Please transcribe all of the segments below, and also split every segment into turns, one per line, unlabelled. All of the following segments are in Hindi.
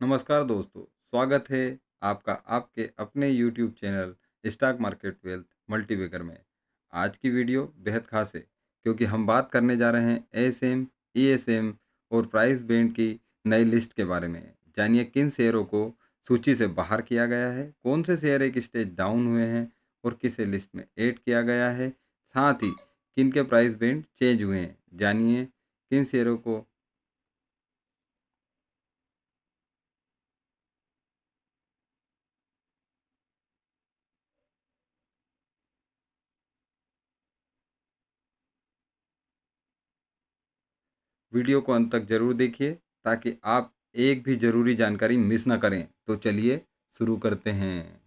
नमस्कार दोस्तों, स्वागत है आपका आपके अपने YouTube channel stock market wealth multibagger में। आज की वीडियो बेहद खास है क्योंकि हम बात करने जा रहे हैं एएसएम, ईएसएम और प्राइस बैंड की नई लिस्ट के बारे में। जानिए किन शेयरों को सूची से बाहर किया गया है, कौन से शेयर एक स्टेज डाउन हुए हैं और किसे लिस्ट में ऐड किया गया है, साथ ही किन के प्राइस बैंड चेंज हुए हैं। जानिए किन शेयरों को वीडियो को अंत तक जरूर देखिए ताकि आप एक भी ज़रूरी जानकारी मिस ना करें। तो चलिए शुरू करते हैं।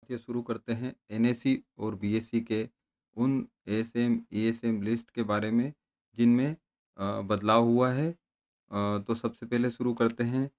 ये शुरू करते हैं एनएससी और बीएससी के उन एएसएम ईएसएम लिस्ट के बारे में जिनमें बदलाव हुआ है। तो सबसे पहले शुरू करते हैं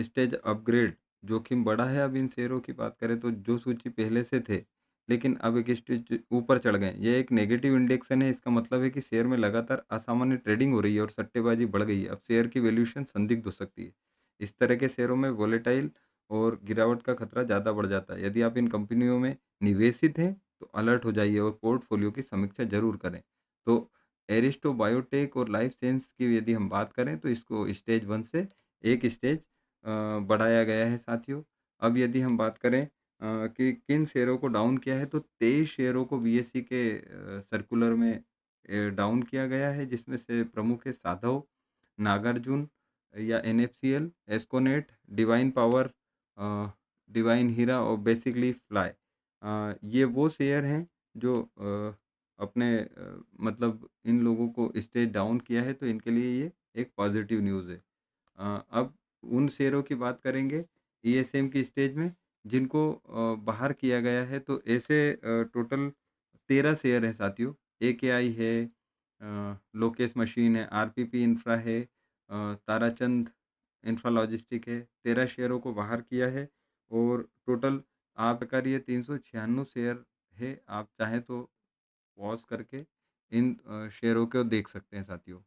स्टेज अपग्रेड। जोखिम बढ़ा है। अब इन शेयरों की बात करें तो जो सूची पहले से थे लेकिन अब एक स्टेज ऊपर चढ़ गए। ये एक नेगेटिव इंडेक्सन है। इसका मतलब है कि शेयर में लगातार असामान्य ट्रेडिंग हो रही है और सट्टेबाजी बढ़ गई है। अब शेयर की वैल्यूएशन संदिग्ध हो सकती है। इस तरह के शेयरों में वोलेटाइल और गिरावट का खतरा ज़्यादा बढ़ जाता है। यदि आप इन कंपनियों में निवेशित हैं तो अलर्ट हो जाइए और पोर्टफोलियो की समीक्षा जरूर करें। तो एरिस्टो बायोटेक और लाइफ साइंस की यदि हम बात करें तो इसको स्टेज वन से एक स्टेज बढ़ाया गया है साथियों। अब यदि हम बात करें कि किन शेयरों को डाउन किया है तो 23 शेयरों को बीएसई के सर्कुलर में डाउन किया गया है, जिसमें से प्रमुख है साधव, नागार्जुन या एनएफसीएल, एस्कोनेट, डिवाइन पावर, डिवाइन हीरा और बेसिकली फ्लाई। ये वो शेयर हैं जो अपने मतलब इन लोगों को स्टेज डाउन किया है, तो इनके लिए ये एक पॉजिटिव न्यूज़ है। अब उन शेयरों की बात करेंगे ईएसएम की स्टेज में जिनको बाहर किया गया है। तो ऐसे टोटल 13 शेयर हैं साथियों। एकेआई है, लोकेश मशीन है, आरपीपी इंफ्रा है, ताराचंद इंफ्रा लॉजिस्टिक है। 13 शेयरों को बाहर किया है और टोटल आप प्रकार ये 396 शेयर है। आप चाहें तो पॉज करके इन शेयरों को देख सकते हैं साथियों।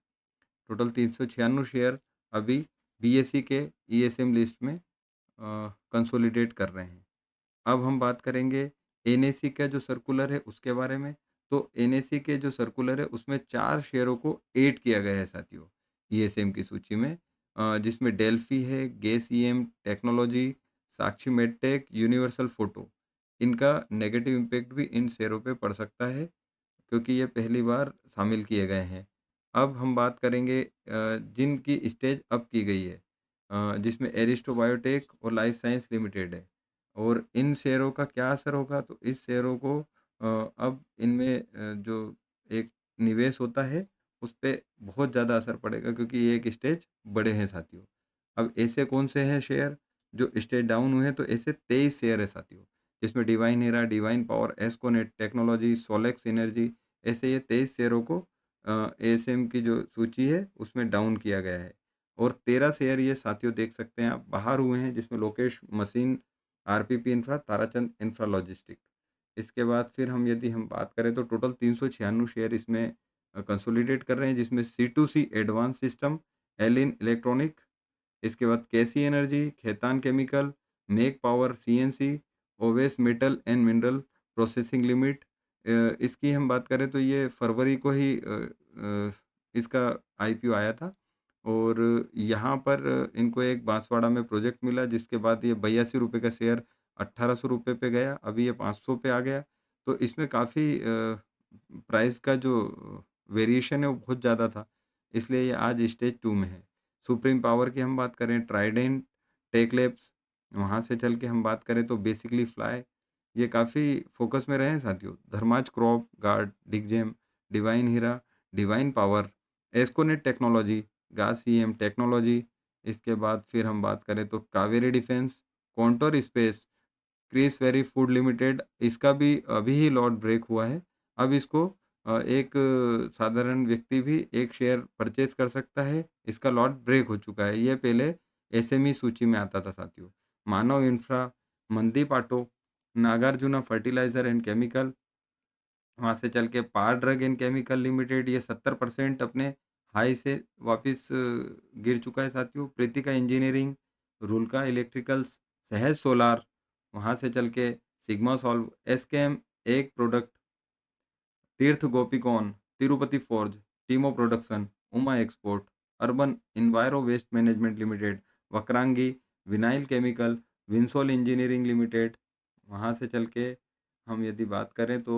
टोटल 396 शेयर अभी बीएसई के ईएसएम लिस्ट में कंसोलिडेट कर रहे हैं। अब हम बात करेंगे एनएसी का जो सर्कुलर है उसके बारे में। तो एनएसी के जो सर्कुलर है उसमें 4 शेयरों को ऐड किया गया है साथियों ईएसएम की सूची में, जिसमें डेल्फी है, गेस ईएम टेक्नोलॉजी, साक्षी मेडटेक, यूनिवर्सल फोटो। इनका नेगेटिव इम्पैक्ट भी इन शेयरों पे पड़ सकता है क्योंकि ये पहली बार शामिल किए गए हैं। अब हम बात करेंगे जिनकी स्टेज अप की गई है, जिसमें एरिस्टो बायोटेक और लाइफ साइंस लिमिटेड है। और इन शेयरों का क्या असर होगा? तो इस शेयरों को अब इनमें जो एक निवेश होता है उस पे बहुत ज़्यादा असर पड़ेगा क्योंकि ये एक स्टेज बड़े हैं साथियों। अब ऐसे कौन से हैं शेयर जो स्टेज डाउन हुए हैं? तो ऐसे 23 शेयर है साथियों, जिसमें divine Hira, divine power, एस्कोनेट technology, Solex energy, ऐसे ये 23 शेयरों को एएसएम की जो सूची है उसमें डाउन किया गया है। और 13 शेयर ये साथियों देख सकते हैं आप बाहर हुए हैं, जिसमें Lokesh machine, RPP infra, Tarachand infra logistic. इसके बाद फिर हम बात करें तो टोटल 396 शेयर इसमें कंसोलिडेट कर रहे हैं, जिसमें C to C advance system, Elin electronic, इसके बाद कैसी energy, Khaitan chemical, Mac power CNC, Owais metal and mineral processing limit. इसकी हम बात करें तो ये फरवरी को ही इसका आईपीओ आया था और यहाँ पर इनको एक बांसवाड़ा में प्रोजेक्ट मिला, जिसके बाद ये 82 रुपये का शेयर 1800 रुपये पे गया। अभी ये 500 पे आ गया। तो इसमें काफ़ी प्राइस का जो वेरिएशन है वो बहुत ज़्यादा था, इसलिए ये आज स्टेज टू में है। सुप्रीम पावर की हम बात करें, ट्राइडेंट, टेक लैब्स, वहाँ से चल के हम बात करें तो बेसिकली फ्लाई, ये काफ़ी फोकस में रहे हैं साथियों। धर्माज क्रॉप गार्ड, डिगजेम, Divine Hira, divine power, एस्कोनेट Technology, गास सीएम टेक्नोलॉजी। इसके बाद फिर हम बात करें तो कावेरी डिफेंस, कॉन्टोर स्पेस, क्रिस वेरी फूड लिमिटेड, इसका भी अभी ही लॉट ब्रेक हुआ है। अब इसको एक साधारण व्यक्ति भी एक शेयर परचेज कर सकता है। इसका लॉट ब्रेक हो चुका है। ये पहले एसएमई सूची में आता था साथियों। Manav infra, Mandeep auto, Nagarjuna fertilizer and chemical, वहाँ से चल के Par drug and chemical limited, ये 70% अपने हाई से वापस गिर चुका है साथियों। Pritika engineering, Rulka electricals, Sahaj solar, वहाँ से चल के sigma solve, SKM egg product, Tirth Gopicon, Tirupati forge, Teamo production, Uma export, urban enviro waste management limited, Vakrangee, vinyl chemical, Winsol engineering limited. वहाँ से चल के हम यदि बात करें तो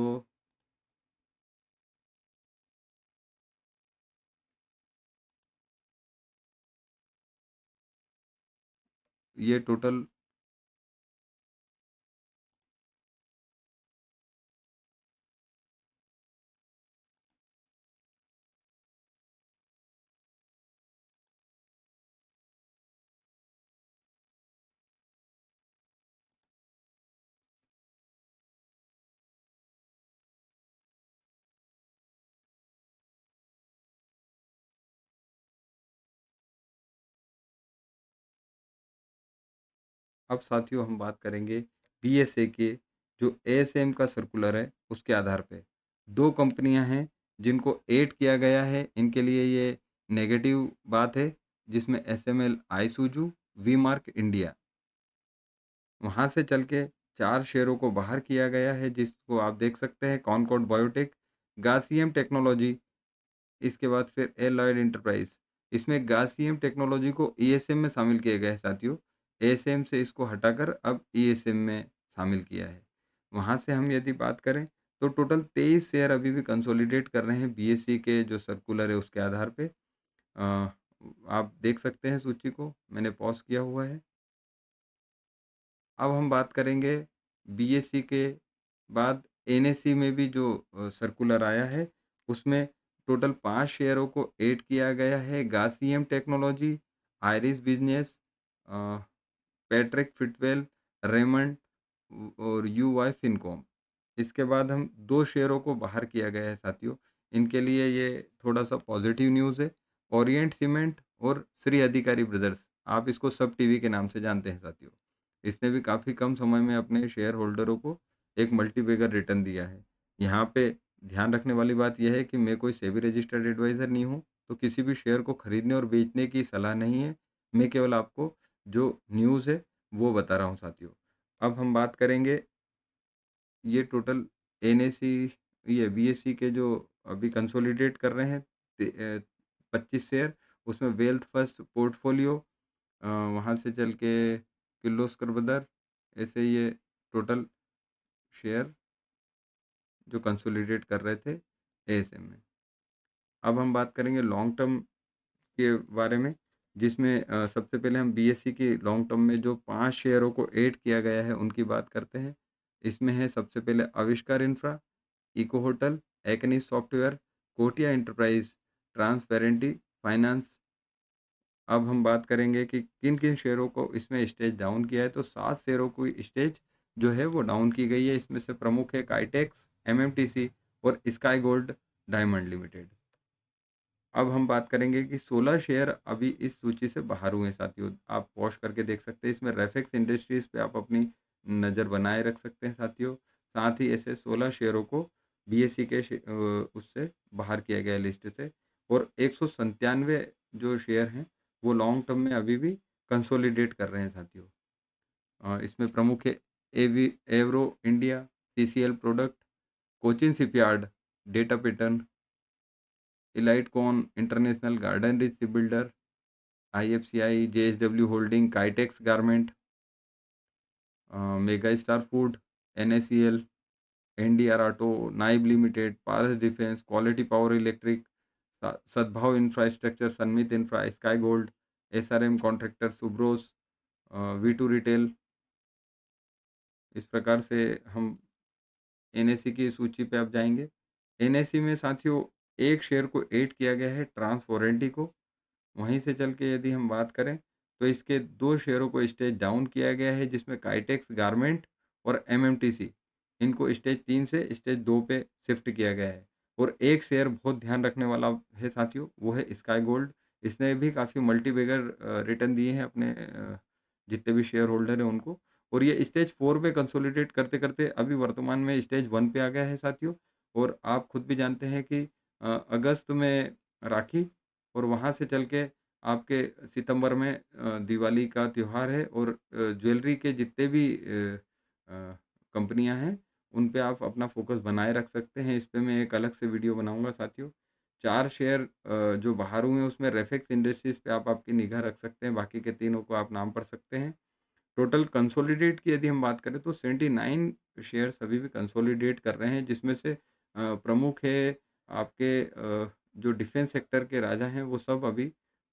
ये टोटल अब साथियों हम बात करेंगे बीएसए के जो एएसएम का सर्कुलर है उसके आधार पे। दो कंपनियां हैं जिनको ऐड किया गया है, इनके लिए ये नेगेटिव बात है, जिसमें एसएमएल आईसूजू, वी मार्क इंडिया। वहाँ से चल के 4 शेयरों को बाहर किया गया है, जिसको आप देख सकते हैं, कॉनकॉर्ड बायोटेक, गासीएम टेक्नोलॉजी, इसके बाद फिर एलॉयड एंटरप्राइज। इसमें गासीएम टेक्नोलॉजी को ईएसएम में शामिल किया गया है साथियों। एएसएम से इसको हटाकर अब ईएसएम में शामिल किया है। वहाँ से हम यदि बात करें तो टोटल 23 शेयर अभी भी कंसोलिडेट कर रहे हैं बीएसई के जो सर्कुलर है उसके आधार पे। आप देख सकते हैं सूची को, मैंने पॉज़ किया हुआ है। अब हम बात करेंगे बीएसई के बाद एनएसई में भी जो सर्कुलर आया है, उसमें टोटल 5 शेयरों को ऐड किया गया है। गासीएम टेक्नोलॉजी, आइरिस बिजनेस, अ, पैट्रिक फिटवेल, रेमंड और यूवाई फिनकॉम। इसके बाद हम 2 शेयरों को बाहर किया गया है साथियों। इनके लिए ये थोड़ा-सा पॉजिटिव न्यूज़ है। ओरिएंट सीमेंट और श्री अधिकारी ब्रदर्स, आप इसको सब टीवी के नाम से जानते हैं साथियों। इसने भी काफ़ी कम समय में अपने शेयर होल्डरों को एक मल्टीबैगर रिटर्न दिया है। यहाँ पे ध्यान रखने वाली बात यह है कि मैं कोई सेबी रजिस्टर्ड एडवाइज़र नहीं हूँ, तो किसी भी शेयर को खरीदने और बेचने की सलाह नहीं है। मैं केवल आपको जो न्यूज़ है, वो बता रहा हूँ साथियों। अब हम बात करेंगे ये टोटल एनएसी ये बीएसई के जो अभी कंसोलिडेट कर रहे हैं 25 शेयर, उसमें वेल्थ फर्स्ट पोर्टफोलियो, वहाँ से चल के किर्लोस्कर ब्रदर, ऐसे ये टोटल शेयर जो कंसोलिडेट कर रहे थे एएसएम में। अब हम बात करेंगे लॉन्ग टर्म के बारे में, जिसमें सबसे पहले हम बीएसई की लॉन्ग टर्म में जो 5 शेयरों को ऐड किया गया है उनकी बात करते हैं। इसमें है सबसे पहले Avishkar infra, eco hotel, Ekennis software, Kotia enterprise, transparency finance. अब हम बात करेंगे कि किन-किन शेयरों को इसमें स्टेज डाउन किया है, तो 7 शेयरों की स्टेज जो है वो डाउन की गई है। इसमें से प्रमुख है काइटेक्स, एमएमटीसी और स्काई गोल्ड डायमंड लिमिटेड। अब हम बात करेंगे कि 16 शेयर अभी इस सूची से बाहर हुए हैं साथियों। आप पॉज़ करके देख सकते हैं, इसमें रेफेक्स इंडस्ट्रीज़ पे आप अपनी नज़र बनाए रख सकते हैं साथियों। साथ ही ऐसे 16 शेयरों को बीएसई के उससे बाहर किया गया है लिस्ट से, और 197 जो शेयर हैं, वो लॉन्ग टर्म में अभी भी कंसोलिडेट कर रहे हैं साथियों। इसमें प्रमुख है Avro India, CCL product, Cochin shipyard, data pattern, Elitecon international Garden Reach builder, IFCI, JSW holding, Kitex garment, mega star food, NSEL, NDR auto, Nibe limited, Paras defence, quality power electric, Sadbhav infrastructure, Sanmit infra, sky gold, SRM contractor, Subros, V two retail. इस प्रकार से हम एनएसई की सूची पे अब जाएंगे। एनएसई में साथियों एक शेयर को ऐड किया गया है, ट्रांस वारंटी को। वहीं से चल के यदि हम बात करें तो इसके 2 शेयरों को स्टेज डाउन किया गया है, जिसमें काइटेक्स गारमेंट और एमएमटीसी, इनको स्टेज 3 से स्टेज 2 पे शिफ्ट किया गया है। और एक शेयर बहुत ध्यान रखने वाला है साथियों, वो है स्काई गोल्ड। इसने भी काफ़ी मल्टीबैगर रिटर्न दिए हैं अपने जितने भी शेयर होल्डर हैं उनको, और ये स्टेज 4 पे कंसोलिडेट करते-करते अभी वर्तमान में स्टेज 1 पे आ गया है साथियों। और आप खुद भी जानते हैं कि अगस्त में राखी और वहाँ से चल के आपके सितंबर में दिवाली का त्योहार है और ज्वेलरी के जितने भी कंपनियां हैं उन पे आप अपना फोकस बनाए रख सकते हैं। इस पे मैं एक अलग से वीडियो बनाऊंगा साथियों। 4 शेयर जो बाहर हुए हैं उसमें रेफेक्स इंडस्ट्रीज पे आप आपकी निगाह रख सकते हैं, बाकी के तीनों को आप नाम पढ़ सकते हैं। टोटल कंसोलिडेट की यदि हम बात करें तो 79 शेयर्स अभी भी कंसोलिडेट कर रहे हैं, जिसमें से प्रमुख है आपके जो डिफेंस सेक्टर के राजा हैं वो सब अभी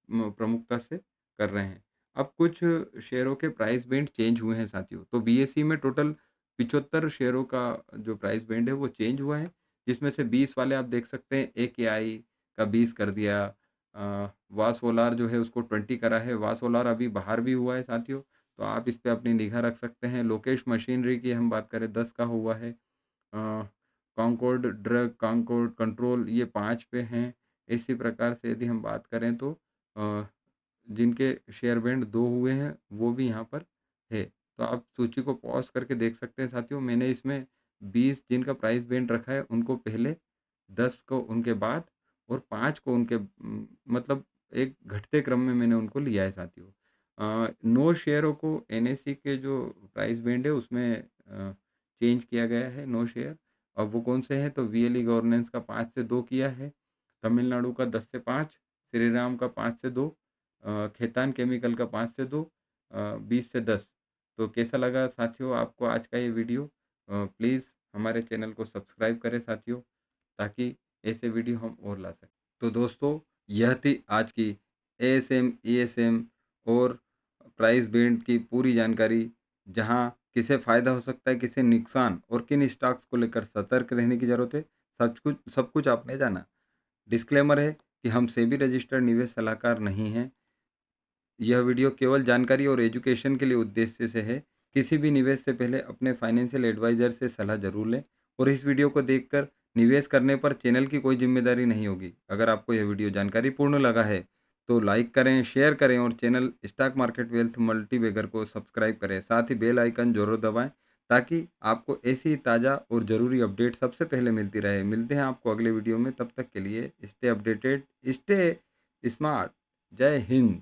प्रमुखता से कर रहे हैं। अब कुछ शेयरों के प्राइस बैंड चेंज हुए हैं साथियों। तो बीएसई में टोटल 75 शेयरों का जो प्राइस बैंड है वो चेंज हुआ है, जिसमें से 20 वाले आप देख सकते हैं एकेआई का 20 कर दिया, वा सोलार जो है उसको 20 करा है। वा सोलार अभी बाहर भी हुआ है साथियों, तो आप इस पे अपनी निगाह रख सकते हैं। लोकेश मशीनरी की हम बात करें 10 का हुआ है। कॉन्कॉर्ड ड्रग, कॉन्कॉर्ड कंट्रोल, ये 5 पे हैं। इसी प्रकार से यदि हम बात करें तो अ, जिनके शेयर बैंड 2 हुए हैं वो भी यहाँ पर है। तो आप सूची को पॉज़ करके देख सकते हैं साथियों। मैंने इसमें 20 जिनका प्राइस बैंड रखा है उनको पहले, 10 को उनके बाद और 5 को उनके मतलब एक घटते क्रम में मैंने उनको लिया है साथियों। 9 शेयरों को एनएसई के जो प्राइस बैंड है उसमें चेंज किया गया है 9 शेयर। अब वो कौन से हैं तो वीएलई गवर्नेंस का 5 से 2 किया है, तमिलनाडु का 10 से 5, श्रीराम का 5 से 2, खेतान केमिकल का 5 से 2, 20 से 10। तो कैसा लगा साथियों आपको आज का ये वीडियो? प्लीज़ हमारे चैनल को सब्सक्राइब करें साथियों, ताकि ऐसे वीडियो हम और ला सकें। तो दोस्तों, यह थी आज की एएसएम, ईएसएम और प्राइस बैंड की पूरी जानकारी, जहां किसे फ़ायदा हो सकता है, किसे नुकसान और किन स्टॉक्स को लेकर सतर्क रहने की ज़रूरत है, सब कुछ आपने जाना। डिस्क्लेमर है कि हम सेबी रजिस्टर्ड निवेश सलाहकार नहीं हैं। यह वीडियो केवल जानकारी और एजुकेशन के लिए उद्देश्य से है। किसी भी निवेश से पहले अपने फाइनेंशियल एडवाइजर से सलाह जरूर लें और इस वीडियो को देखकर निवेश करने पर चैनल की कोई जिम्मेदारी नहीं होगी। अगर आपको यह वीडियो जानकारी पूर्ण लगा है तो लाइक करें, शेयर करें और channel stock market wealth multibagger को सब्सक्राइब करें। साथ ही बेल आइकन जरूर दबाएं, ताकि आपको ऐसी ताज़ा और ज़रूरी अपडेट सबसे पहले मिलती रहे। मिलते हैं आपको अगले वीडियो में, तब तक के लिए स्टे अपडेटेड, स्टे स्मार्ट। जय हिंद।